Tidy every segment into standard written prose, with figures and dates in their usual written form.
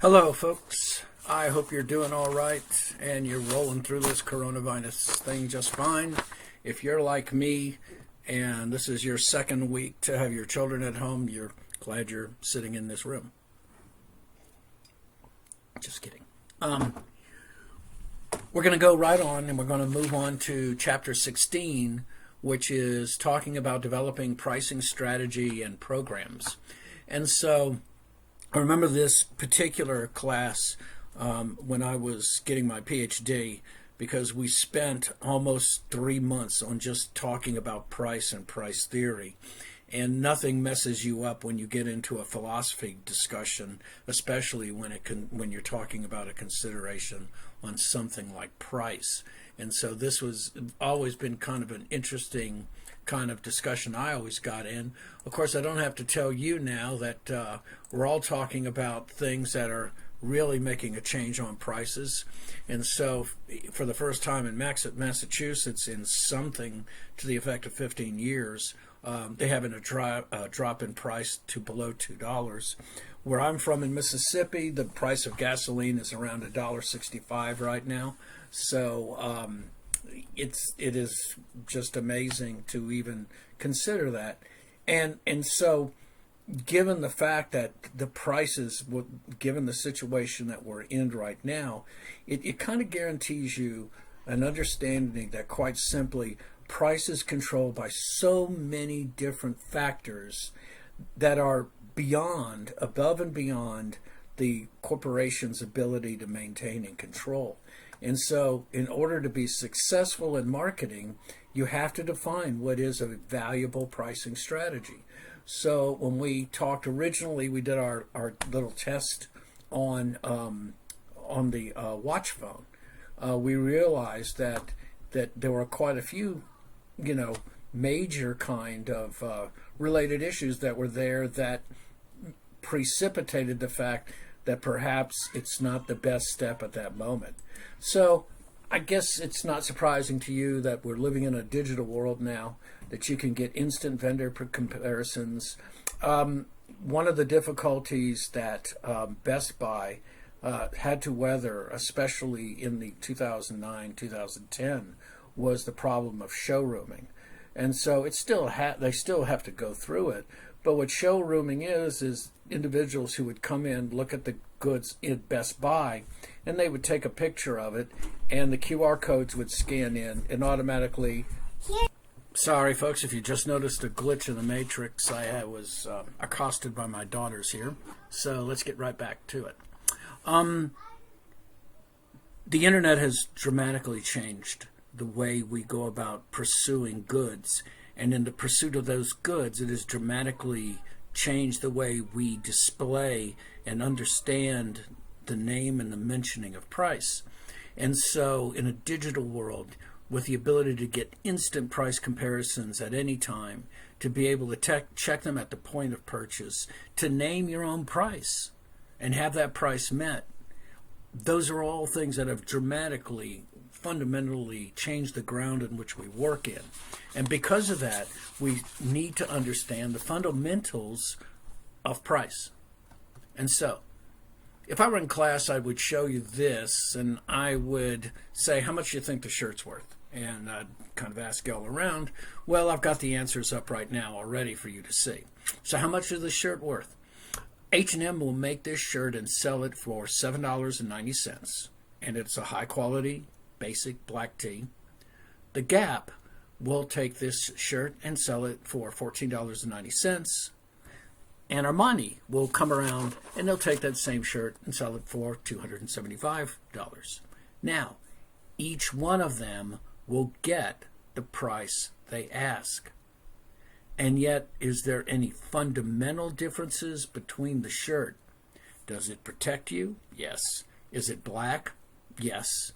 Hello, folks. I hope you're doing all right and you're rolling through this coronavirus thing just fine. If you're like me and this is your second week to have your children at home, you're glad you're sitting in this room. Just kidding. We're going to go right on and we're going to move on to chapter 16, which is talking about developing pricing strategy and programs. And so I remember this particular class when I was getting my PhD, because we spent almost 3 months on just talking about price and price theory. And nothing messes you up when you get into a philosophy discussion, especially when you're talking about a consideration on something like price. And so this was always been kind of an interesting kind of discussion I always got in. Of course, I don't have to tell you now that we're all talking about things that are really making a change on prices. And so for the first time in Massachusetts in something to the effect of 15 years, they have a drop in price to below $2. Where I'm from in Mississippi, the price of gasoline is around $1.65 right now. So it is just amazing to even consider that. And so given the fact that the prices, given the situation that we're in right now, it kind of guarantees you an understanding that quite simply price is controlled by so many different factors that are above and beyond the corporation's ability to maintain and control. And so in order to be successful in marketing, you have to define what is a valuable pricing strategy. So when we talked originally, we did our little test on the watch phone. We realized that there were quite a few, major kind of related issues that were there that precipitated the fact that perhaps it's not the best step at that moment. So I guess it's not surprising to you that we're living in a digital world now, that you can get instant vendor comparisons. One of the difficulties that Best Buy had to weather, especially in the 2009-2010, was the problem of showrooming. And so they still have to go through it. But what showrooming is individuals who would come in, look at the goods in Best Buy, and they would take a picture of it, and the QR codes would scan in and automatically. Sorry, folks, if you just noticed a glitch in the matrix, I was accosted by my daughters here. So let's get right back to it. The internet has dramatically changed the way we go about pursuing goods. And in the pursuit of those goods, it has dramatically changed the way we display and understand the name and the mentioning of price. And so in a digital world, with the ability to get instant price comparisons at any time, to be able to check them at the point of purchase, to name your own price and have that price met, those are all things that have dramatically, fundamentally changed the ground in which we work in. And because of that, we need to understand the fundamentals of price. And so, if I were in class, I would show you this, and I would say, how much do you think the shirt's worth? And I'd kind of ask y'all around. Well, I've got the answers up right now already for you to see. So how much is this shirt worth? H&M will make this shirt and sell it for $7.90, and it's a high-quality, basic black tee. The Gap will take this shirt and sell it for $14.90. And Armani will come around and they'll take that same shirt and sell it for $275. Now, each one of them will get the price they ask. And yet, is there any fundamental differences between the shirt? Does it protect you? Yes. Is it black? Yes.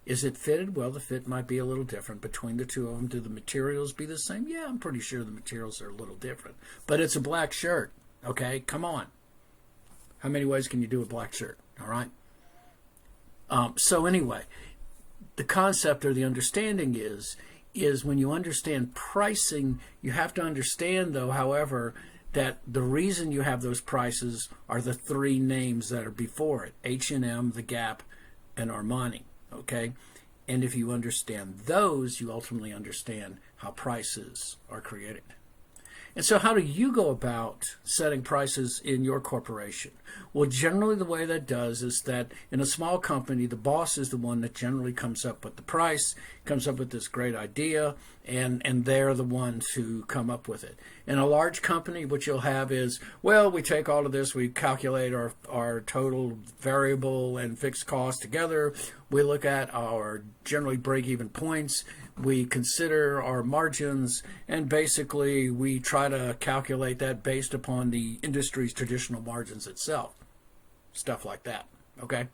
Is it fitted? Well, the fit might be a little different between the two of them. Do the materials be the same? Yeah, I'm pretty sure the materials are a little different. But it's a black shirt, okay? Come on. How many ways can you do a black shirt, all right? So anyway, the concept or the understanding is when you understand pricing, you have to understand, though, however, that the reason you have those prices are the three names that are before it: H&M, The Gap, and Armani. Okay? And if you understand those, you ultimately understand how prices are created. And so how do you go about setting prices in your corporation? Well, generally the way that does is that in a small company, the boss is the one that generally comes up with the price, comes up with this great idea, and they're the ones who come up with it. In a large company, what you'll have is, well, we take all of this, we calculate our total variable and fixed costs together, we look at our generally break-even points, we consider our margins, and basically we try to calculate that based upon the industry's traditional margins itself. Stuff like that, okay?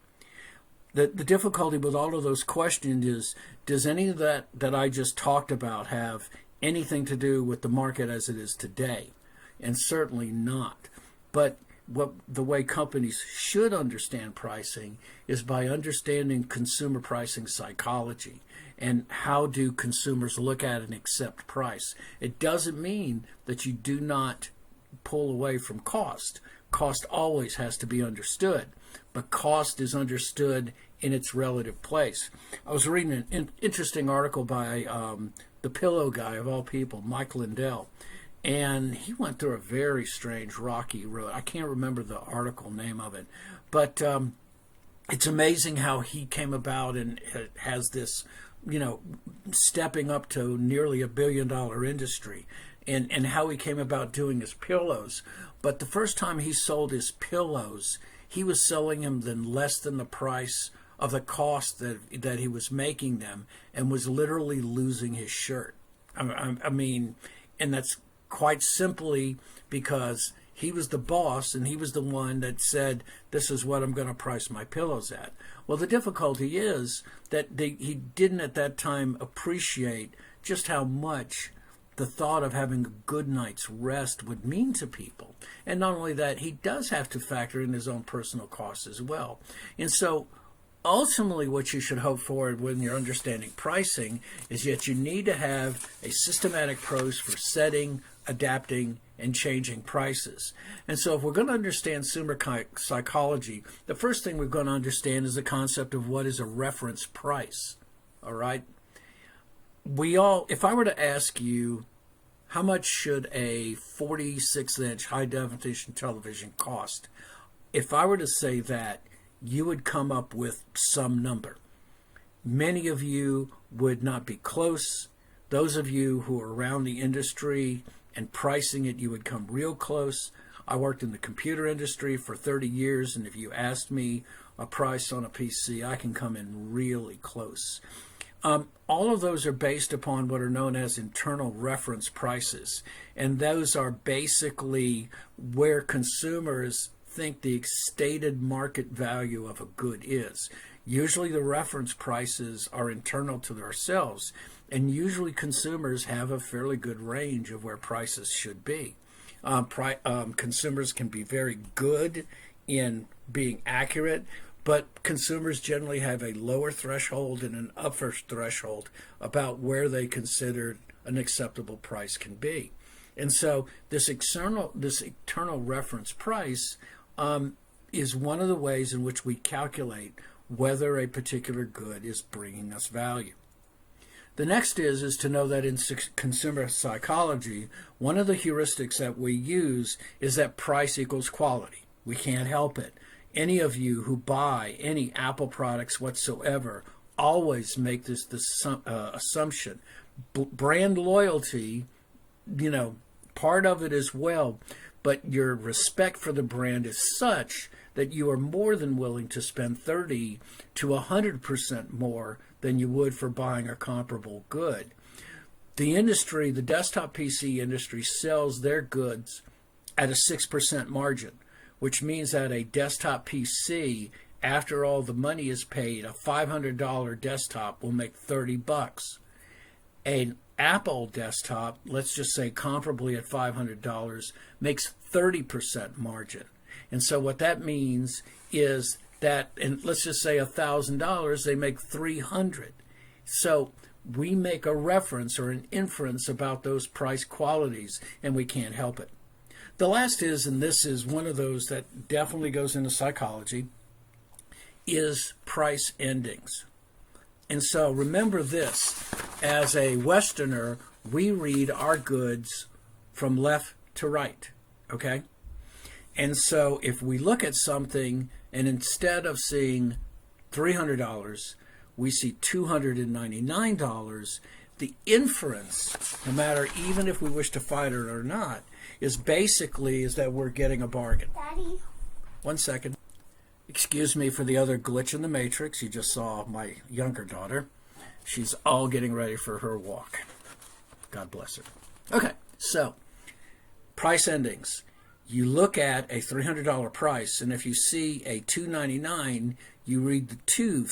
The difficulty with all of those questions is, does any of that I just talked about have anything to do with the market as it is today? And certainly not. But the way companies should understand pricing is by understanding consumer pricing psychology and how do consumers look at and accept price. It doesn't mean that you do not pull away from cost. Cost always has to be understood, but cost is understood in its relative place. I was reading an interesting article by the pillow guy of all people, Mike Lindell, and he went through a very strange, rocky road. I can't remember the article name of it, but it's amazing how he came about and has this, stepping up to nearly $1 billion industry, and how he came about doing his pillows. But the first time he sold his pillows, he was selling them less than the price of the cost that he was making them, and was literally losing his shirt. I mean, and that's quite simply because he was the boss and he was the one that said, this is what I'm going to price my pillows at. Well, the difficulty is that he didn't at that time appreciate just how much the thought of having a good night's rest would mean to people. And not only that, he does have to factor in his own personal costs as well. And so ultimately what you should hope for when you're understanding pricing is that you need to have a systematic approach for setting, adapting, and changing prices. And so if we're going to understand consumer psychology, the first thing we're going to understand is the concept of what is a reference price. All right? If I were to ask you, how much should a 46-inch high-definition television cost? If I were to say that, you would come up with some number. Many of you would not be close. Those of you who are around the industry and pricing it, you would come real close. I worked in the computer industry for 30 years, and if you asked me a price on a PC, I can come in really close. All of those are based upon what are known as internal reference prices, and those are basically where consumers think the stated market value of a good is. Usually the reference prices are internal to ourselves, and usually consumers have a fairly good range of where prices should be. Consumers can be very good in being accurate, but consumers generally have a lower threshold and an upper threshold about where they consider an acceptable price can be. And so this internal reference price is one of the ways in which we calculate whether a particular good is bringing us value. The next is to know that in consumer psychology, one of the heuristics that we use is that price equals quality. We can't help it. Any of you who buy any Apple products whatsoever always make this assumption. Brand loyalty, part of it as well, but your respect for the brand is such that you are more than willing to spend 30 to 100% more than you would for buying a comparable good. The industry, the desktop PC industry, sells their goods at a 6% margin, which means that a desktop PC, after all the money is paid, a $500 desktop will make $30. An Apple desktop, let's just say comparably at $500, makes 30% margin. And so what that means is that, and let's just say $1,000, they make $300. So we make a reference or an inference about those price qualities, and we can't help it. The last is, and this is one of those that definitely goes into psychology, is price endings. And so remember this, as a Westerner, we read our goods from left to right, okay? And so if we look at something and instead of seeing $300, we see $299, the inference, no matter even if we wish to fight it or not, is basically is that we're getting a bargain. Daddy. 1 second. Excuse me for the other glitch in the matrix. You just saw my younger daughter. She's all getting ready for her walk. God bless her. Okay, so price endings. You look at a $300 price, and if you see a $299, you read the 2,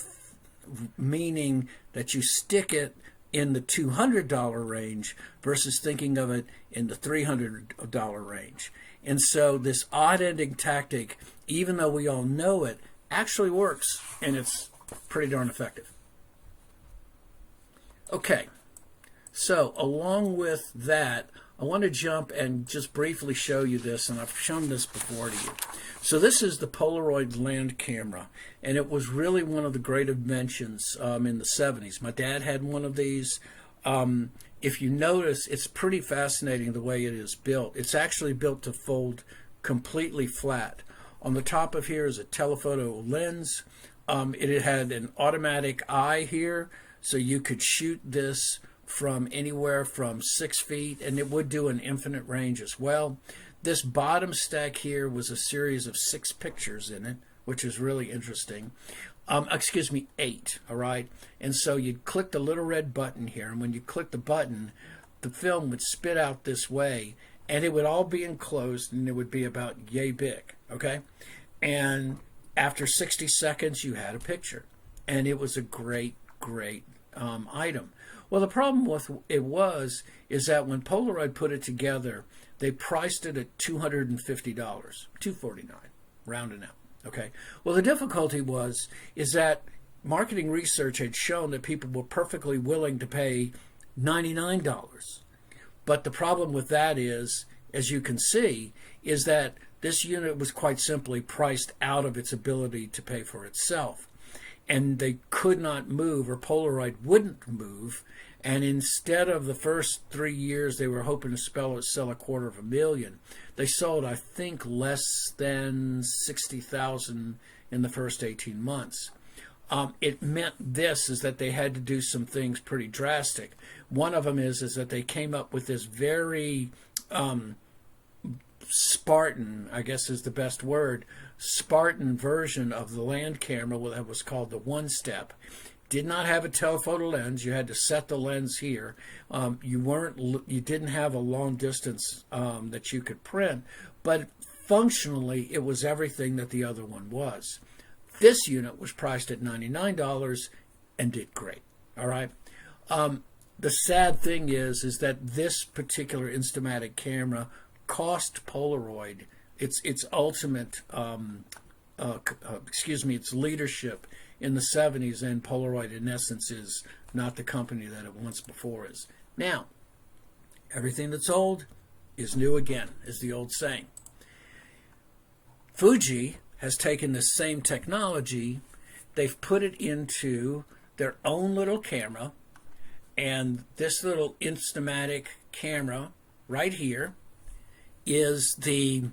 meaning that you stick it in the $200 range versus thinking of it in the $300 range. And so this odd ending tactic, even though we all know it, actually works, and it's pretty darn effective. Okay, so along with that, I want to jump and just briefly show you this, and I've shown this before to you. So this is the Polaroid land camera, and it was really one of the great inventions in the 70s. My dad had one of these. If you notice, it's pretty fascinating the way it is built. It's actually built to fold completely flat. On the top of here is a telephoto lens. It had an automatic eye here, so you could shoot this from anywhere from 6 feet, and it would do an infinite range as well. This bottom stack here was a series of 6 pictures in it, which is really interesting. Excuse me, 8, all right? And so you'd click the little red button here, and when you click the button, the film would spit out this way, and it would all be enclosed, and it would be about yay big, okay? And after 60 seconds, you had a picture, and it was a great, great item. Well, the problem with it is that when Polaroid put it together, they priced it at $250, $249, rounding out. Okay. Well, the difficulty is that marketing research had shown that people were perfectly willing to pay $99. But the problem with that is, as you can see, is that this unit was quite simply priced out of its ability to pay for itself. And they could not move, or Polaroid wouldn't move. And instead of the first 3 years, they were hoping to sell $250,000. They sold, I think, less than 60,000 in the first 18 months. It meant this is that they had to do some things pretty drastic. One of them is that they came up with this very Spartan, I guess is the best word, Spartan version of the land camera that was called the one-step. Did not have a telephoto lens. You had to set the lens here. You didn't have a long distance that you could print, but functionally it was everything that the other one was. This unit was priced at $99 and did great. All right. The sad thing is that this particular Instamatic camera cost Polaroid its ultimate, its leadership in the 70s, and Polaroid in essence is not the company that it once before is. Now, everything that's old is new again, is the old saying. Fuji has taken this same technology, they've put it into their own little camera, and this little Instamatic camera right here is the,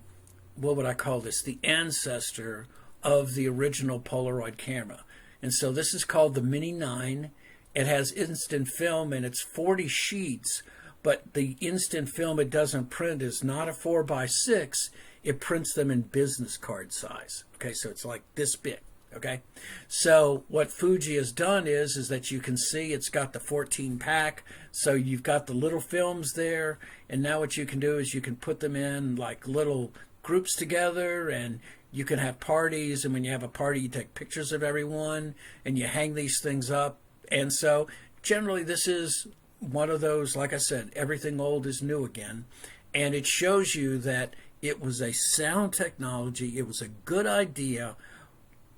what would I call this, the ancestor of the original Polaroid camera. And so this is called the Mini 9. It has instant film, and it's 40 sheets, but the instant film it doesn't print is not a 4x6. It prints them in business card size. Okay, so it's like this big. Okay, so what Fuji has done is that you can see it's got the 14 pack, so you've got the little films there, and now what you can do is you can put them in like little groups together, and you can have parties, and when you have a party you take pictures of everyone and you hang these things up. And so generally this is one of those, like I said, everything old is new again, and it shows you that it was a sound technology, it was a good idea,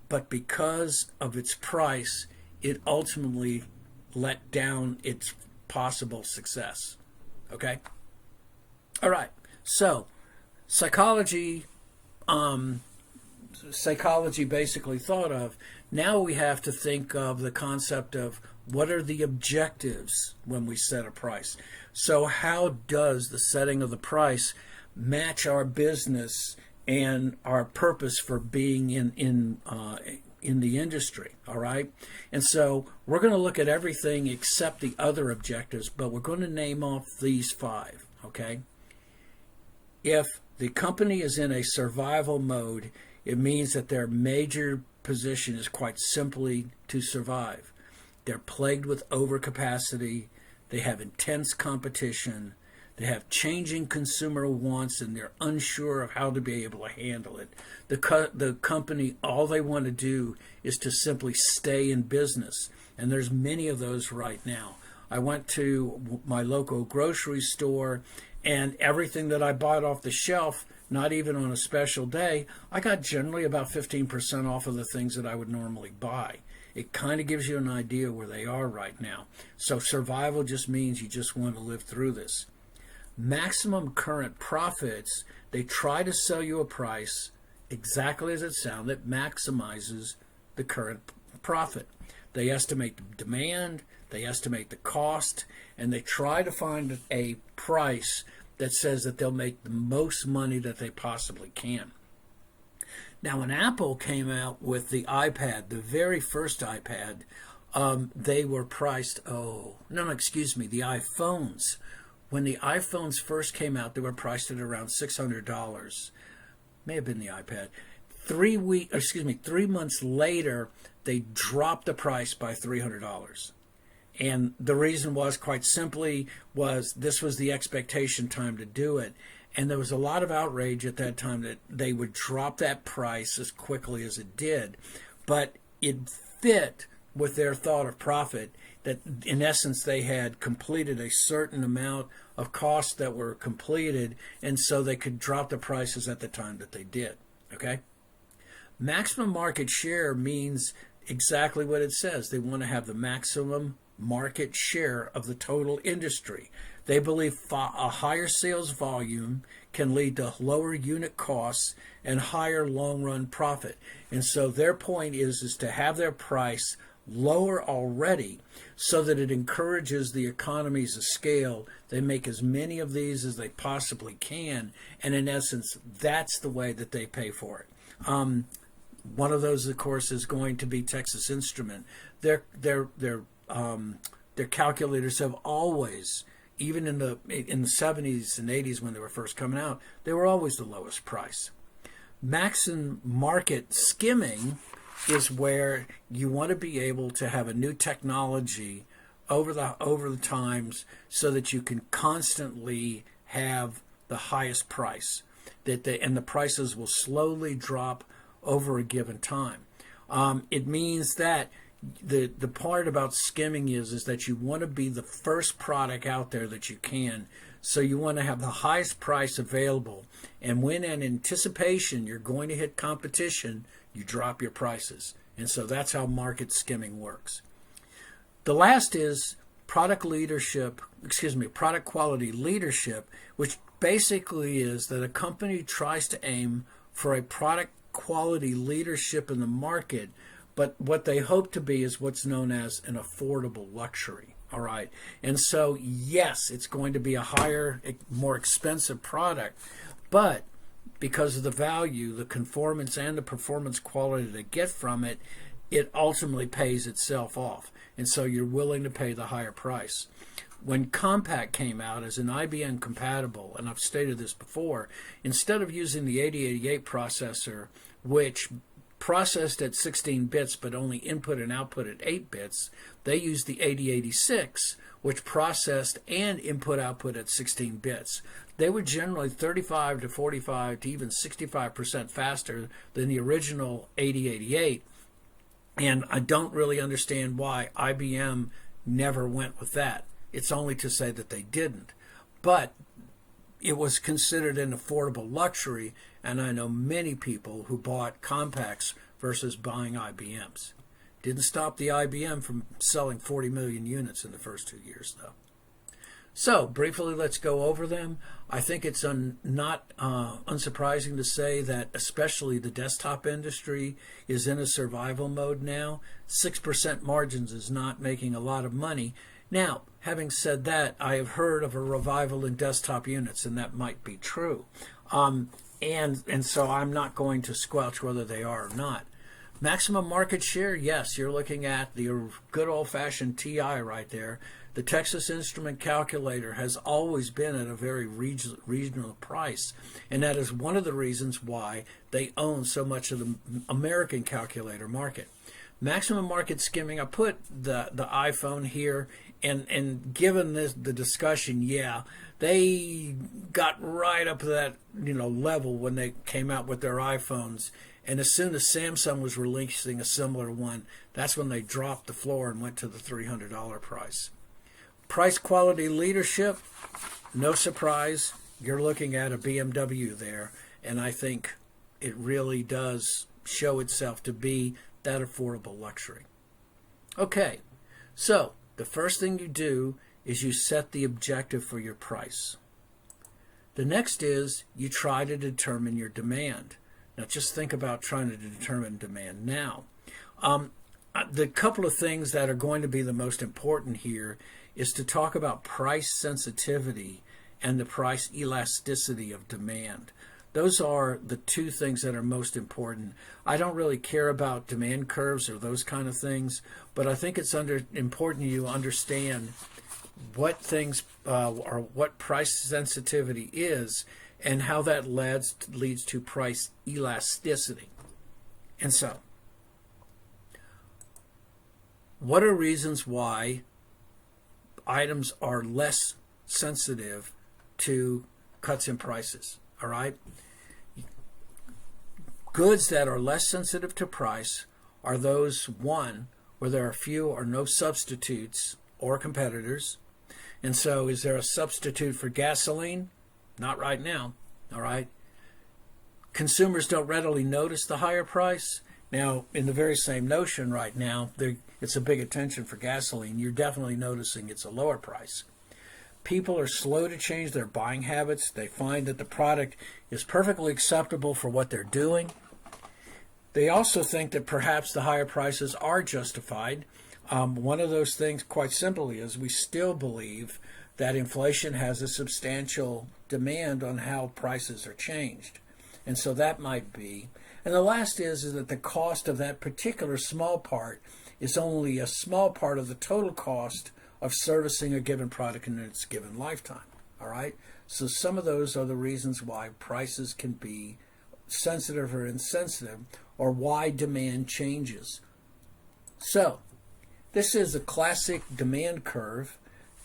but because of its price, it ultimately let down its possible success. Okay? All right. So psychology psychology basically thought of. Now we have to think of the concept of what are the objectives when we set a price. So how does the setting of the price match our business and our purpose for being in the industry? All right, and so we're going to look at everything except the other objectives, but we're going to name off these 5. Okay, if the company is in a survival mode, it means that their major position is quite simply to survive. They're plagued with overcapacity. They have intense competition. They have changing consumer wants, and they're unsure of how to be able to handle it. The company, all they want to do is to simply stay in business, and there's many of those right now. I went to my local grocery store, and everything that I bought off the shelf, not even on a special day, I got generally about 15% off of the things that I would normally buy. It kind of gives you an idea where they are right now. So survival just means you just want to live through this. Maximum current profits, they try to sell you a price exactly as it sounds that maximizes the current profit. They estimate the demand, they estimate the cost, and they try to find a price that says that they'll make the most money that they possibly can. Now, when Apple came out with the iPad, the very first iPad, they were priced, the iPhones. When the iPhones first came out, they were priced at around $600. May have been the iPad. 3 months later, they dropped the price by $300. And the reason was, quite simply, was this was the expectation time to do it. And there was a lot of outrage at that time that they would drop that price as quickly as it did. But it fit with their thought of profit, that in essence they had completed a certain amount of costs that were completed, and so they could drop the prices at the time that they did. Okay? Maximum market share means exactly what it says. They want to have the maximum market share of the total industry. They believe a higher sales volume can lead to lower unit costs and higher long-run profit. And so their point is to have their price lower already so that it encourages the economies of scale. They make as many of these as they possibly can, and in essence, that's the way that they pay for it. One of those, of course, is going to be Texas Instrument. Their calculators have always, even in the 70s and 80s when they were first coming out, they were always the lowest price. Maximum market skimming is where you want to be able to have a new technology over the times so that you can constantly have the highest price, and the prices will slowly drop over a given time. It means that the part about skimming is that you want to be the first product out there that you can. So you want to have the highest price available. And when in anticipation you're going to hit competition, you drop your prices. And so that's how market skimming works. The last is product quality leadership, which basically is that a company tries to aim for a product quality leadership in the market, but what they hope to be is what's known as an affordable luxury. All right. And so, yes, it's going to be a higher, more expensive product, but because of the value, the conformance, and the performance quality they get from it, it ultimately pays itself off. And so you're willing to pay the higher price. When Compact came out as an IBM compatible, and I've stated this before, instead of using the 8088 processor, which processed at 16 bits but only input and output at 8 bits, they used the 8086, which processed and input output at 16 bits. They were generally 35 to 45 to even 65% faster than the original 8088, and I don't really understand why IBM never went with that. It's only to say that they didn't. But it was considered an affordable luxury, and I know many people who bought Compacts versus buying IBMs. Didn't stop the IBM from selling 40 million units in the first 2 years, though. So briefly, let's go over them. I think it's not unsurprising to say that especially the desktop industry is in a survival mode now. 6% margins is not making a lot of money. Now, having said that, I have heard of a revival in desktop units, and that might be true. And so I'm not going to squelch whether they are or not. Maximum market share, yes, you're looking at the good old-fashioned TI right there. The Texas Instrument Calculator has always been at a very regional price, and that is one of the reasons why they own so much of the American calculator market. Maximum market skimming, I put the iPhone here, and given the discussion, yeah, they got right up to that level when they came out with their iPhones. And as soon as Samsung was releasing a similar one, that's when they dropped the floor and went to the $300 price. Price quality leadership, no surprise, you're looking at a BMW there. And I think it really does show itself to be that affordable luxury. Okay, so the first thing you do is you set the objective for your price. The next is you try to determine your demand. Now, just think about trying to determine demand now. The couple of things that are going to be the most important here is to talk about price sensitivity and the price elasticity of demand. Those are the two things that are most important. I don't really care about demand curves or those kind of things, but I think it's important you understand what things or what price sensitivity is and how that leads to price elasticity. And so, what are reasons why items are less sensitive to cuts in prices? All right. Goods that are less sensitive to price are those, one, where there are few or no substitutes or competitors. And so, is there a substitute for gasoline? Not right now, all right? Consumers don't readily notice the higher price. Now, in the very same notion right now, it's a big attention for gasoline. You're definitely noticing it's a lower price. People are slow to change their buying habits. They find that the product is perfectly acceptable for what they're doing. They also think that perhaps the higher prices are justified. One of those things, quite simply, is we still believe that inflation has a substantial demand on how prices are changed. And so that might be. And the last is that the cost of that particular small part is only a small part of the total cost of servicing a given product in its given lifetime. All right? So some of those are the reasons why prices can be sensitive or insensitive, or why demand changes. So this is a classic demand curve.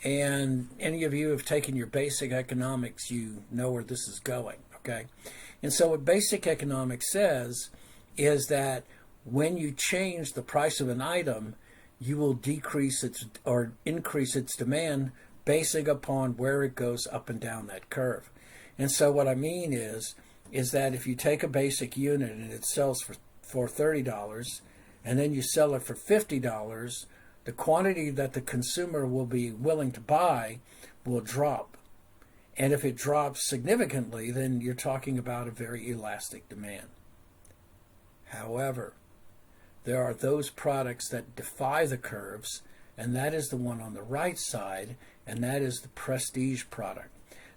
And any of you who have taken your basic economics, you know where this is going, okay? And so what basic economics says is that when you change the price of an item, you will decrease its or increase its demand basing upon where it goes up and down that curve. And so what I mean is that if you take a basic unit and it sells for $30 and then you sell it for $50, the quantity that the consumer will be willing to buy will drop. And if it drops significantly, then you're talking about a very elastic demand. However, there are those products that defy the curves, and that is the one on the right side, and that is the prestige product.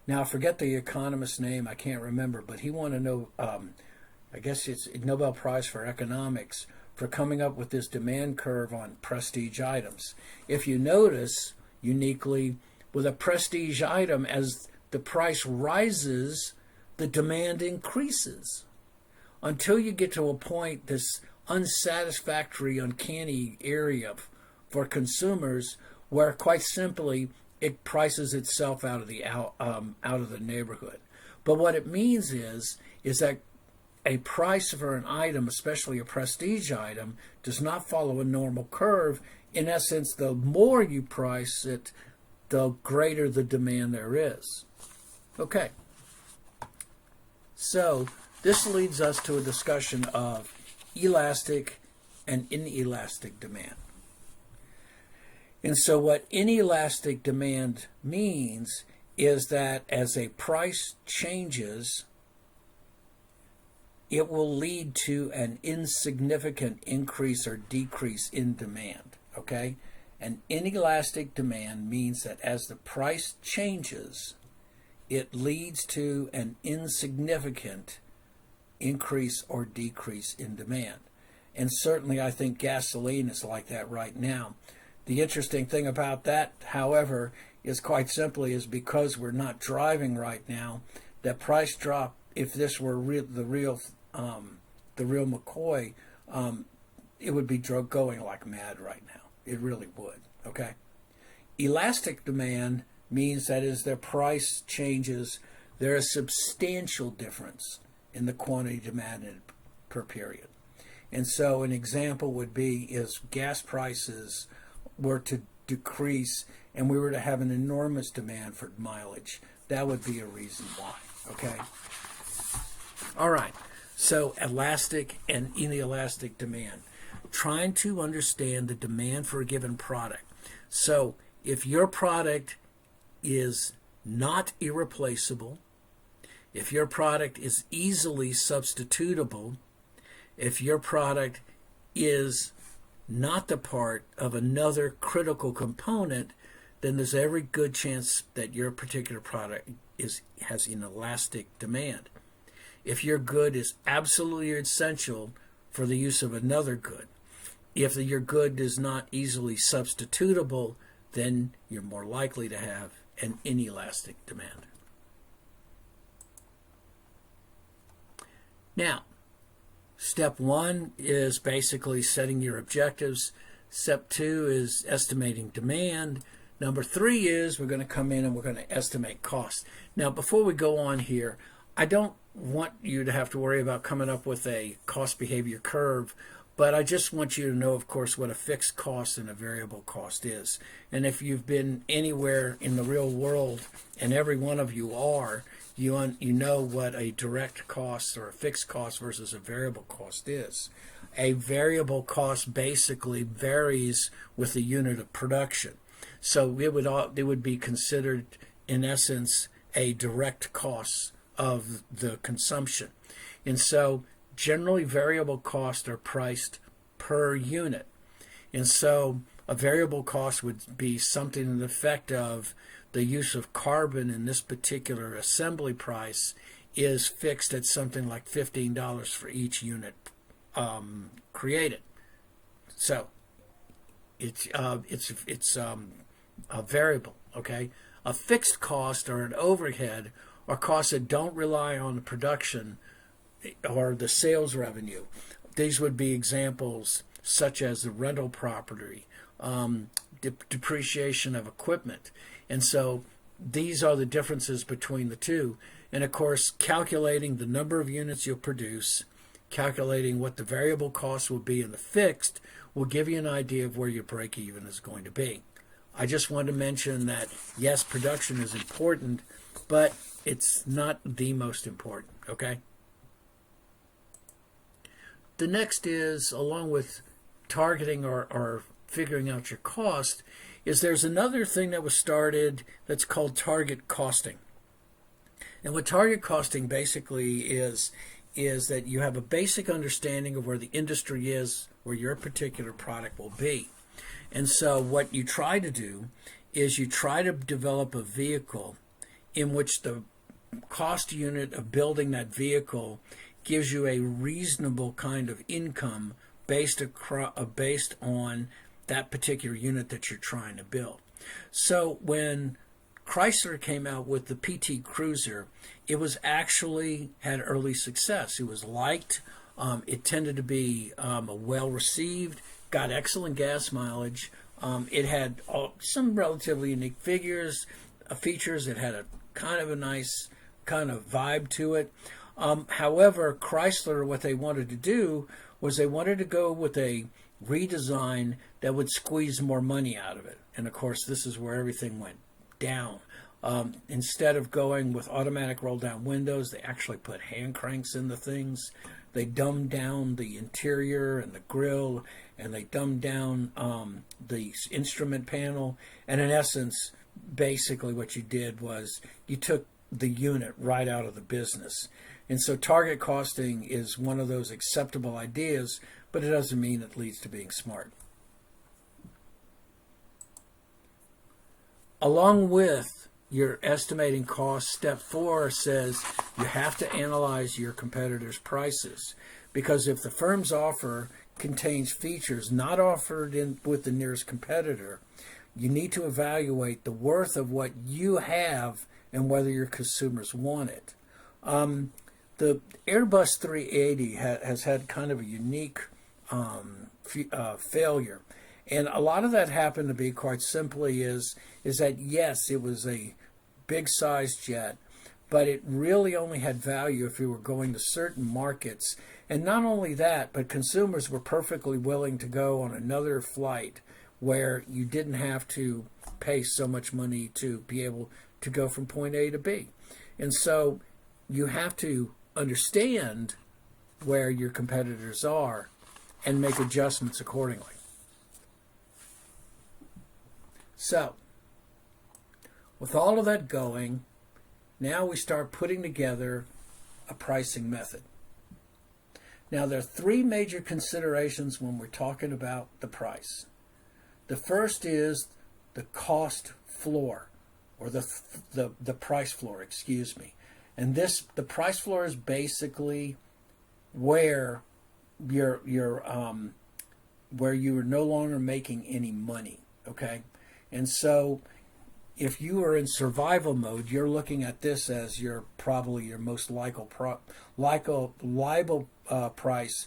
Now, forget the economist's name, I can't remember, but he won I guess it's a Nobel Prize for Economics for coming up with this demand curve on prestige items. If you notice, uniquely, with a prestige item, as the price rises, the demand increases until you get to a point, this unsatisfactory, uncanny area for consumers, where quite simply it prices itself out of the neighborhood. But what it means is that a price for an item, especially a prestige item, does not follow a normal curve. In essence, the more you price it, the greater the demand there is. Okay. So this leads us to a discussion of elastic and inelastic demand. And so what inelastic demand means is that as a price changes, it will lead to an insignificant increase or decrease in demand. Okay? An inelastic demand means that as the price changes, it leads to an insignificant increase or decrease in demand. And certainly I think gasoline is like that right now. The interesting thing about that, however, is quite simply is because we're not driving right now, that price drop, if this were the real McCoy, it would be going like mad right now. It really would. Okay. Elastic demand means that as their price changes, there is substantial difference in the quantity demanded per period. And so an example would be is gas prices were to decrease and we were to have an enormous demand for mileage. That would be a reason why. Okay. All right. So elastic and inelastic demand. Trying to understand the demand for a given product. So if your product is not irreplaceable, if your product is easily substitutable, if your product is not the part of another critical component, then there's every good chance that your particular product has inelastic demand. If your good is absolutely essential for the use of another good, if your good is not easily substitutable, then you're more likely to have an inelastic demand. Now, step 1 is basically setting your objectives. Step 2 is estimating demand. Number 3 is we're going to come in and we're going to estimate cost. Now, before we go on here, I don't want you to have to worry about coming up with a cost behavior curve, but I just want you to know, of course, what a fixed cost and a variable cost is. And if you've been anywhere in the real world, and every one of you are, you know what a direct cost or a fixed cost versus a variable cost is. A variable cost basically varies with the unit of production. So it would be considered, in essence, a direct cost of the consumption. And so generally variable costs are priced per unit. And so a variable cost would be something in the effect of the use of carbon in this particular assembly price is fixed at something like $15 for each unit created. So it's a variable, okay? A fixed cost or an overhead are costs that don't rely on the production or the sales revenue. These would be examples such as the rental property, depreciation of equipment. And so these are the differences between the two. And of course, calculating the number of units you'll produce, calculating what the variable cost will be in the fixed, will give you an idea of where your break even is going to be. I just want to mention that, yes, production is important, but it's not the most important, okay? The next is, along with targeting or figuring out your cost, is there's another thing that was started that's called target costing. And what target costing basically is that you have a basic understanding of where the industry is, where your particular product will be. And so what you try to do is you try to develop a vehicle in which the cost unit of building that vehicle gives you a reasonable kind of income based on that particular unit that you're trying to build. So when Chrysler came out with the PT Cruiser, it was actually had early success. It was liked. It tended to be well received, got excellent gas mileage. It had some relatively unique features. It had a kind of a nice kind of vibe to it. However, Chrysler, what they wanted to do was they wanted to go with a redesign that would squeeze more money out of it. And of course, this is where everything went down. Instead of going with automatic roll down windows, they actually put hand cranks in the things. they dumbed down the interior and the grill, and they dumbed down the instrument panel. And in essence, basically what you did was you took the unit right out of the business. And so target costing is one of those acceptable ideas, but it doesn't mean it leads to being smart. Along with your estimating cost, step 4 says you have to analyze your competitors' prices, because if the firm's offer contains features not offered with the nearest competitor, you need to evaluate the worth of what you have and whether your consumers want it. The Airbus 380 has had kind of a unique failure. And a lot of that happened to be quite simply is that, yes, it was a big-sized jet, but it really only had value if you were going to certain markets. And not only that, but consumers were perfectly willing to go on another flight where you didn't have to pay so much money to be able to go from point A to B. And so you have to understand where your competitors are and make adjustments accordingly. So, with all of that going, now we start putting together a pricing method. Now, there are 3 major considerations when we're talking about the price. The first is the cost floor, or the price floor, excuse me. And the price floor is basically where you're no longer making any money, okay? And so if you are in survival mode, you're looking at this as probably your most liable price.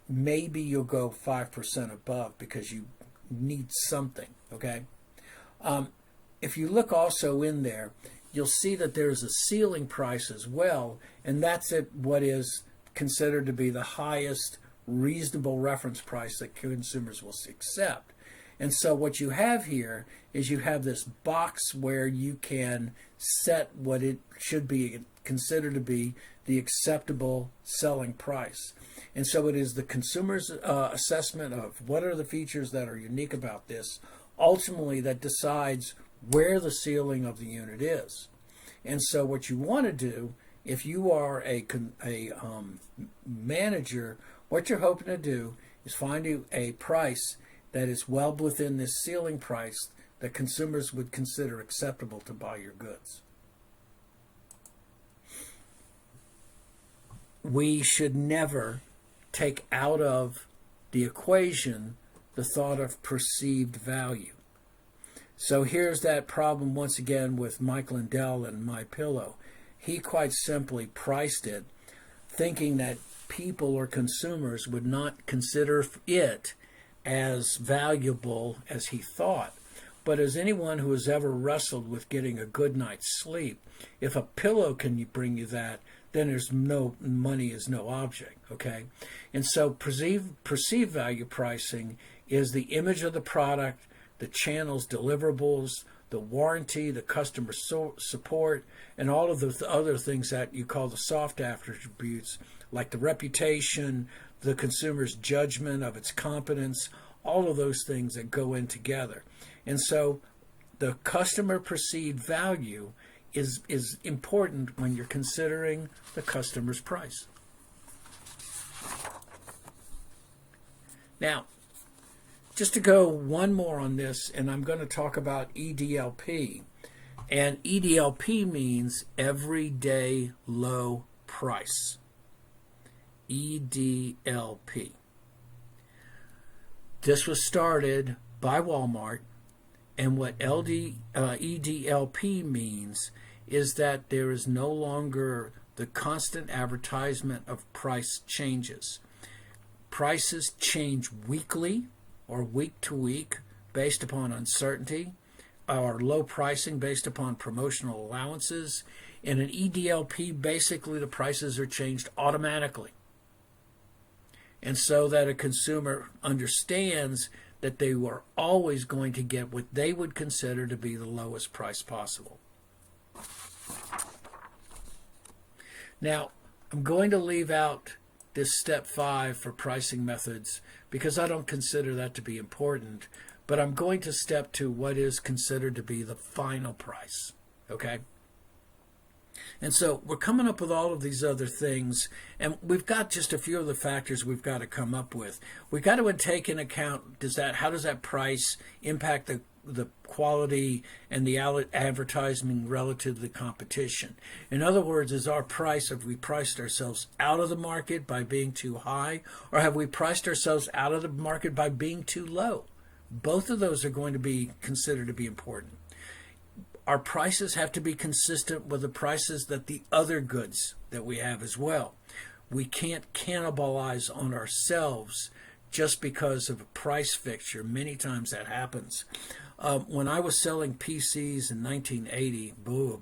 Maybe you'll go 5% above because you need something, okay? If you look also in there, you'll see that there's a ceiling price as well, and that's at what is considered to be the highest reasonable reference price that consumers will accept. And so what you have here is you have this box where you can set what it should be considered to be the acceptable selling price. And so it is the consumer's assessment of what are the features that are unique about this, ultimately that decides where the ceiling of the unit is. And so what you want to do, if you are a manager, what you're hoping to do is find a price that is well within this ceiling price that consumers would consider acceptable to buy your goods. We should never take out of the equation the thought of perceived value. So here's that problem once again with Mike Lindell and MyPillow. He quite simply priced it thinking that people or consumers would not consider it as valuable as he thought. But as anyone who has ever wrestled with getting a good night's sleep, if a pillow can bring you that, then there's no money is no object, okay? And so perceived value pricing is the image of the product, the channel's deliverables, the warranty, the customer support, and all of the other things that you call the soft attributes, like the reputation, the consumer's judgment of its competence, all of those things that go in together. And so the customer perceived value is important when you're considering the customer's price. Now, just to go one more on this, and I'm going to talk about EDLP. And EDLP means everyday low price. EDLP. This was started by Walmart, and what EDLP means is that there is no longer the constant advertisement of price changes. Prices change weekly or week to week based upon uncertainty, or low pricing based upon promotional allowances. In an EDLP, basically the prices are changed automatically. And so that a consumer understands that they were always going to get what they would consider to be the lowest price possible. Now, I'm going to leave out this step 5 for pricing methods because I don't consider that to be important, but I'm going to step to what is considered to be the final price, okay? And so we're coming up with all of these other things, and we've got just a few of the factors we've got to come up with. We've got to take into account, how does that price impact the quality and the advertising relative to the competition? In other words, is our price, have we priced ourselves out of the market by being too high, or have we priced ourselves out of the market by being too low? Both of those are going to be considered to be important. Our prices have to be consistent with the prices that the other goods that we have as well. We can't cannibalize on ourselves just because of a price fixture. Many times that happens. When I was selling PCs in 1980,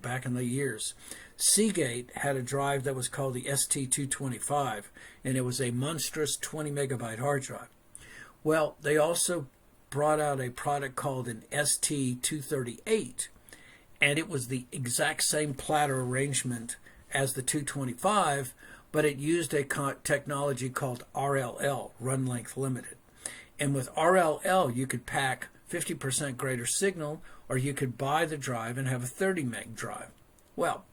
back in the years, Seagate had a drive that was called the ST225, and it was a monstrous 20 megabyte hard drive. Well, they also brought out a product called an ST238, and it was the exact same platter arrangement as the 225, but it used a technology called RLL, Run Length Limited. And with RLL, you could pack 50% greater signal, or you could buy the drive and have a 30 meg drive. Well,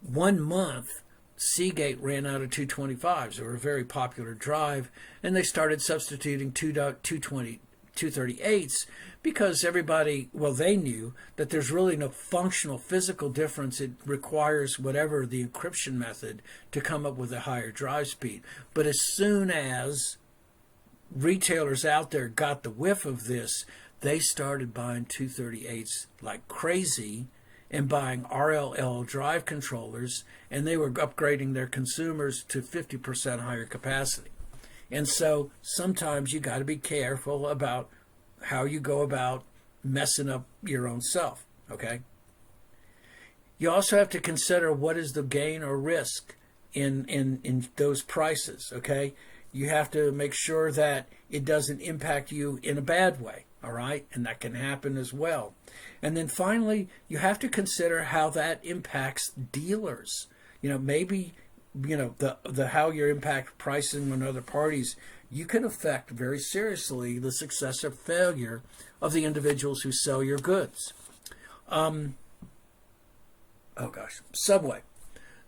1 month, Seagate ran out of 225s. They were a very popular drive, and they started substituting 238s because everybody, they knew that there's really no functional physical difference. It requires whatever the encryption method to come up with a higher drive speed. But as soon as retailers out there got the whiff of this, they started buying 238s like crazy and buying RLL drive controllers, and they were upgrading their consumers to 50% higher capacity. And so sometimes you got to be careful about how you go about messing up your own self, okay? You also have to consider what is the gain or risk in those prices, okay? You have to make sure that it doesn't impact you in a bad way, all right? And that can happen as well. And then finally, you have to consider how that impacts dealers. Maybe the how you impact pricing on other parties, you can affect very seriously the success or failure of the individuals who sell your goods. Subway.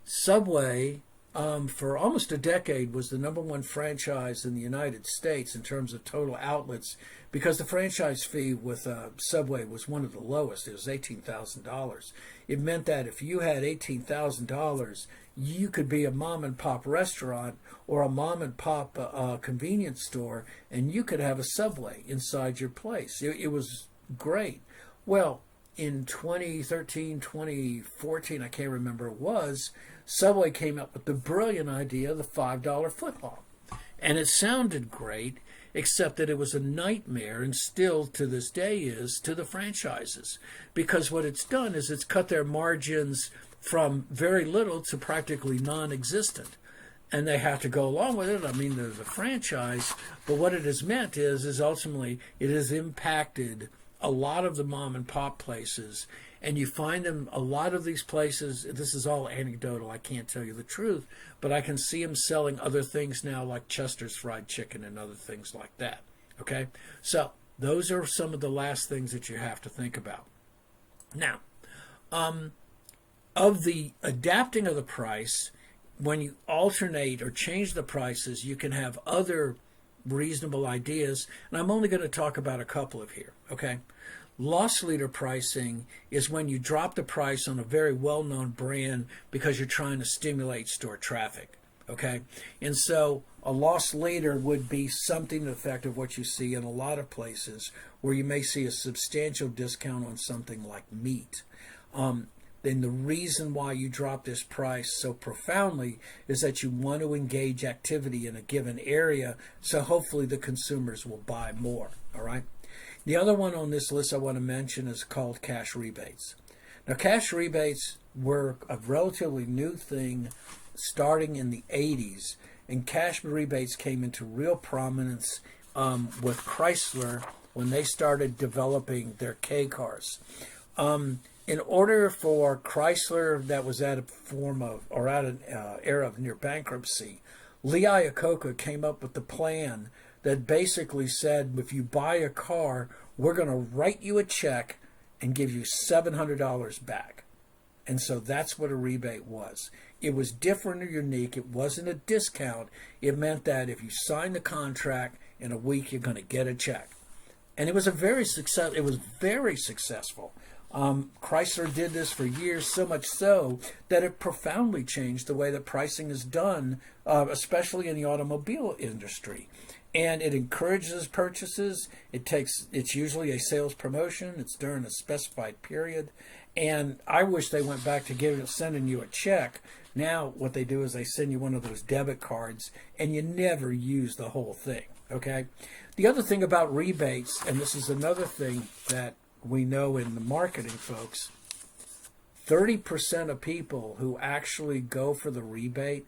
Subway, for almost a decade, was the #1 franchise in the United States in terms of total outlets, because the franchise fee with Subway was one of the lowest. It was $18,000. It meant that if you had $18,000, you could be a mom and pop restaurant or a mom and pop convenience store, and you could have a Subway inside your place. It was great. Well, in 2013, 2014, I can't remember it was, Subway came up with the brilliant idea of the $5 footlong. And it sounded great, except that it was a nightmare, and still to this day is, to the franchises. Because what it's done is it's cut their margins from very little to practically non-existent. And they have to go along with it. I mean, there's a franchise, but what it has meant is ultimately it has impacted a lot of the mom and pop places. And you find them, a lot of these places, this is all anecdotal, I can't tell you the truth, but I can see them selling other things now like Chester's Fried Chicken and other things like that. Okay? So those are some of the last things that you have to think about. Now, of the adapting of the price, when you alternate or change the prices, you can have other reasonable ideas, and I'm only going to talk about a couple of here, okay? Loss leader pricing is when you drop the price on a very well-known brand because you're trying to stimulate store traffic, okay? And so a loss leader would be something to the effect of what you see in a lot of places where you may see a substantial discount on something like meat. Then the reason why you drop this price so profoundly is that you want to engage activity in a given area, so hopefully the consumers will buy more, all right? The other one on this list I want to mention is called cash rebates. Now, cash rebates were a relatively new thing starting in the 80s, and cash rebates came into real prominence with Chrysler when they started developing their K cars. In order for Chrysler, that was at a form of, or at an era of near bankruptcy, Lee Iacocca came up with the plan that basically said, if you buy a car, we're going to write you a check and give you $700 back. And so that's what a rebate was. It was different or unique. It wasn't a discount. It meant that if you sign the contract, in a week you're going to get a check. And it was very successful. Chrysler did this for years, so much so that it profoundly changed the way that pricing is done, especially in the automobile industry. And it encourages purchases. It's usually a sales promotion. It's during a specified period. And I wish they went back to sending you a check. Now what they do is they send you one of those debit cards, and you never use the whole thing. Okay. The other thing about rebates, and this is another thing that we know in the marketing folks, 30% of people who actually go for the rebate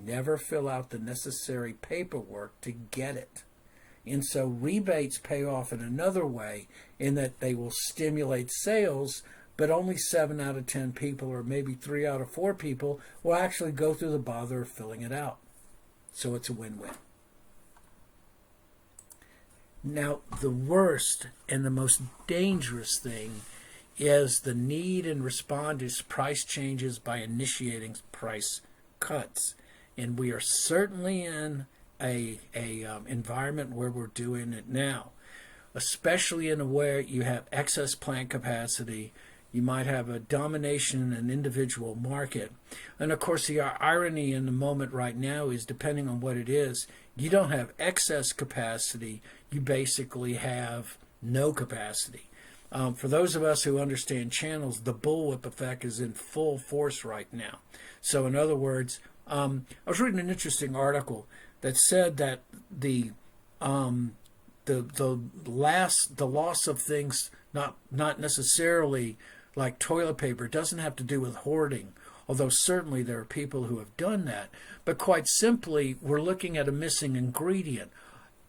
never fill out the necessary paperwork to get it. And so rebates pay off in another way, in that they will stimulate sales, but only 7 out of 10 people, or maybe 3 out of 4 people, will actually go through the bother of filling it out. So it's a win-win. Now, the worst and the most dangerous thing is the need and respond to price changes by initiating price cuts. And we are certainly in a environment where we're doing it now, especially in where you have excess plant capacity. You might have a domination in an individual market. And of course, the irony in the moment right now is, depending on what it is, you don't have excess capacity, you basically have no capacity. For those of us who understand channels, the bullwhip effect is in full force right now. So in other words, I was reading an interesting article that said that the loss of things, not necessarily like toilet paper, doesn't have to do with hoarding, although certainly there are people who have done that. But quite simply, we're looking at a missing ingredient.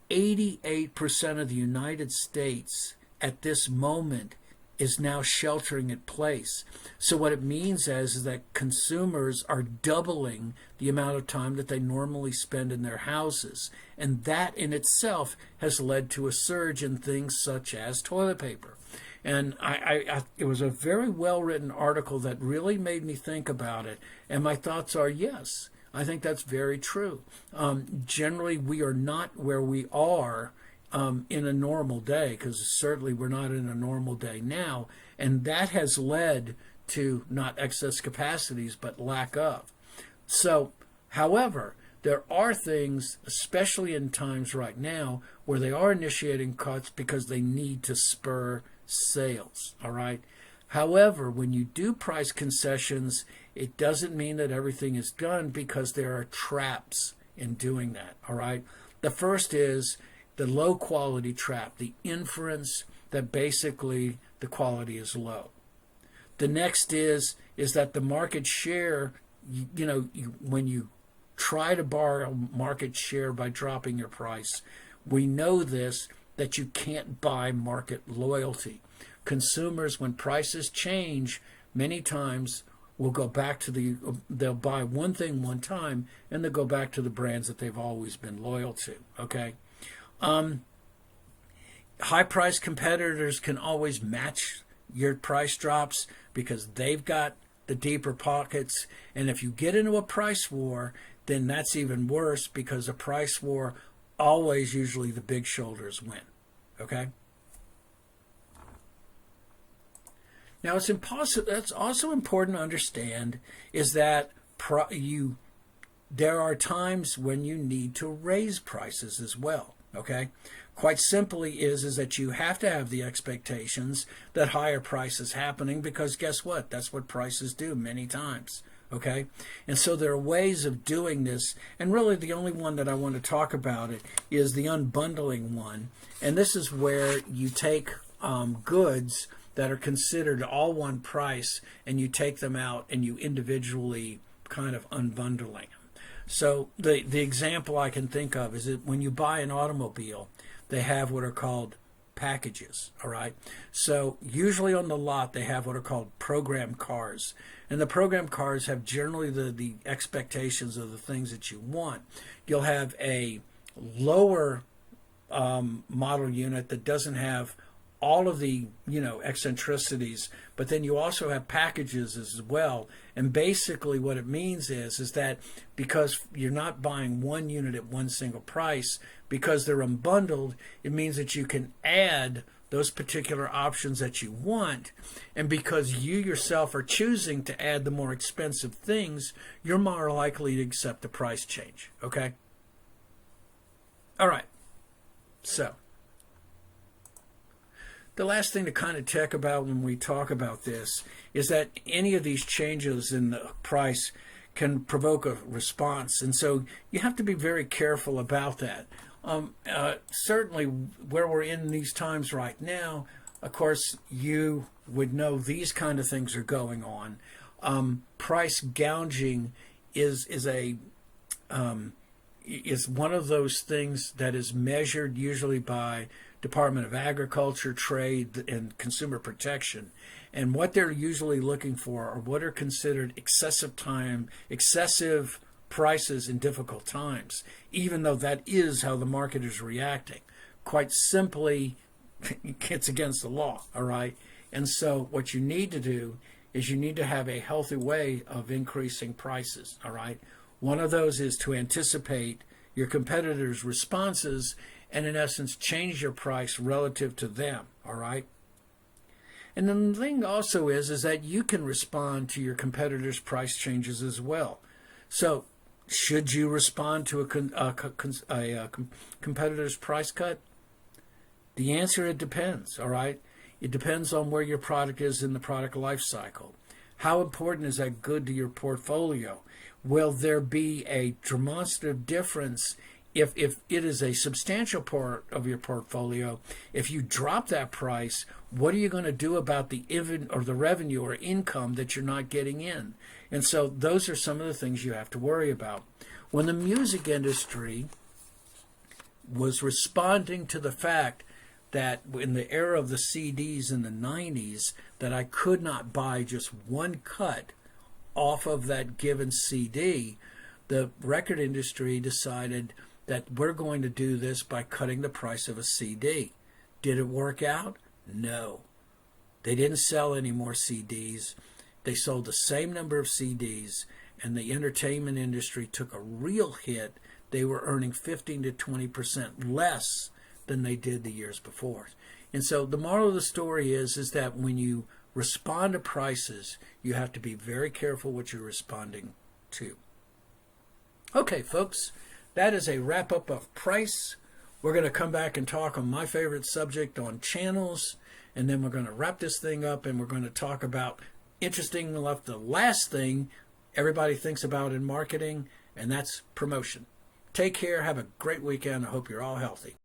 88% of the United States at this moment is now sheltering in place. So what it means is that consumers are doubling the amount of time that they normally spend in their houses. And that in itself has led to a surge in things such as toilet paper. And it was a very well-written article that really made me think about it. And my thoughts are, yes, I think that's very true. Generally, we are not where we are in a normal day, because certainly we're not in a normal day now. And that has led to not excess capacities, but lack of. So, however, there are things, especially in times right now, where they are initiating cuts because they need to spur sales. All right. However, when you do price concessions, it doesn't mean that everything is done, because there are traps in doing that. All right. The first is the low quality trap, the inference that basically the quality is low. The next is that the market share, when you try to borrow market share by dropping your price, we know this, that you can't buy market loyalty. Consumers, when prices change, many times will go back to they'll buy one thing one time, and they'll go back to the brands that they've always been loyal to. Okay. High price competitors can always match your price drops because they've got the deeper pockets. And if you get into a price war, then that's even worse, because a price war, always usually the big shoulders win. Okay? Now, that's also important to understand, is that there are times when you need to raise prices as well. Okay? Quite simply is that you have to have the expectations that higher prices happening, because guess what? That's what prices do many times. Okay? And so there are ways of doing this, and really the only one that I want to talk about it is the unbundling one. And this is where you take goods that are considered all one price, and you take them out and you individually kind of unbundling them. So the example I can think of is that when you buy an automobile, they have what are called packages, all right? So usually on the lot they have what are called program cars. And the program cars have generally the expectations of the things that you want. You'll have a lower model unit that doesn't have all of the eccentricities, but then you also have packages as well. And basically what it means is that because you're not buying one unit at one single price, because they're unbundled, it means that you can add those particular options that you want, and because you yourself are choosing to add the more expensive things, you're more likely to accept the price change. Okay? All right. So the last thing to kind of check about when we talk about this is that any of these changes in the price can provoke a response. And so you have to be very careful about that. Certainly where we're in these times right now, of course, you would know these kind of things are going on. Price gouging is one of those things that is measured usually by Department of Agriculture, Trade, and Consumer Protection. And what they're usually looking for are what are considered excessive prices in difficult times, even though that is how the market is reacting. Quite simply, it's against the law, all right? And so what you need to do is you need to have a healthy way of increasing prices, all right? One of those is to anticipate your competitors' responses and in essence change your price relative to them, all right? And then the thing also is that you can respond to your competitors' price changes as well. So should you respond to a competitor's price cut? The answer, it depends, all right? It depends on where your product is in the product life cycle. How important is that good to your portfolio? Will there be a demonstrative difference if it is a substantial part of your portfolio? If you drop that price, what are you going to do about the revenue or income that you're not getting in? And so those are some of the things you have to worry about. When the music industry was responding to the fact that in the era of the CDs in the 90s, that I could not buy just one cut off of that given CD, the record industry decided that we're going to do this by cutting the price of a CD. Did it work out? No. They didn't sell any more CDs. They sold the same number of CDs, and the entertainment industry took a real hit. They were earning 15 to 20% less than they did the years before. And so the moral of the story is that when you respond to prices, you have to be very careful what you're responding to. Okay, folks, that is a wrap-up of price. We're going to come back and talk on my favorite subject on channels, and then we're going to wrap this thing up, and we're going to talk about, interesting enough, the last thing everybody thinks about in marketing, and that's promotion. Take care. Have a great weekend. I hope you're all healthy.